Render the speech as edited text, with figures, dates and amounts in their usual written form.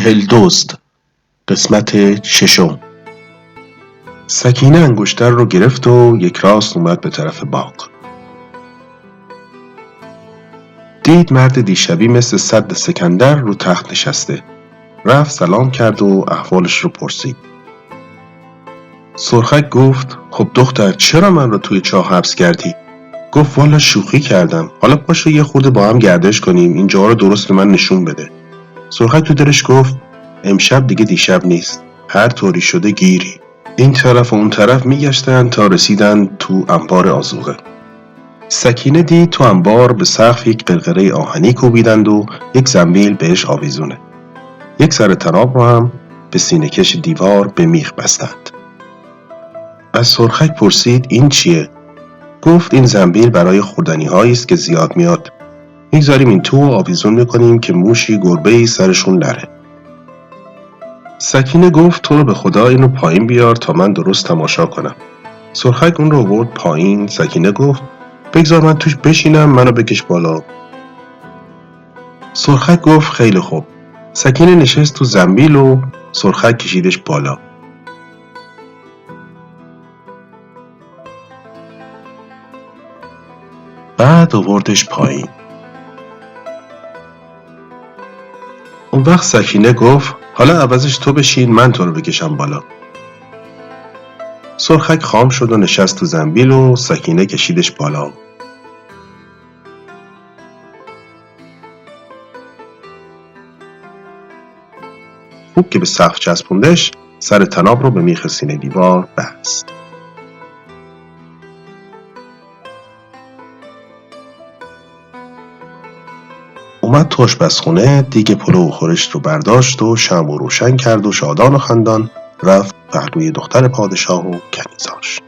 40 دزد قسمت ششم. سکینه انگشتر رو گرفت و یک راست اومد به طرف باغ. دید مرد دیشبی مثل سد سکندر رو تخت نشسته. رفت سلام کرد و احوالش رو پرسید. سرخک گفت خب دختر چرا من رو توی چاه حبس کردی؟ گفت والا شوخی کردم، حالا پاشو یه خورده با هم گردش کنیم، اینجا رو درست به من نشون بده. سرخک تو دلش گفت امشب دیگه دیشب نیست، هر طوری شده گیری. این طرف و اون طرف میگشتن تا رسیدن تو انبار آذوقه. سکینه دید تو انبار به سقف یک قرقره آهنی کوبیدند و یک زنبیل بهش آویزونه. یک سر طناب رو هم به سینه کش دیوار به میخ بستند. از سرخک پرسید این چیه؟ گفت این زنبیل برای خوردنی هایی است که زیاد میاد. میگذاریم این تو و آویزون میکنیم که موشی گربه‌ای سرشون نره. سکینه گفت تو رو به خدا اینو پایین بیار تا من درست تماشا کنم. سرخک اون رو آورد پایین. سکینه گفت بگذار من توش بشینم، منو بکش بالا. سرخک گفت خیلی خوب. سکینه نشست تو زنبیل و سرخک کشیدش بالا. بعد آوردش پایین. اون وقت سکینه گفت حالا عوضش تو بشین، من تو رو بکشم بالا. سرخک خام شد و نشست تو زنبیل و سکینه کشیدش بالا. خوب که به سقف چسبوندش، سر طناب رو به میخ سینه دیوار بست. اومد تو آشپزخونه، دیگه پلو و خورشت رو برداشت و شمع رو روشن کرد و شادان و خندان رفت پهلوی دختر پادشاه و کنیزاش.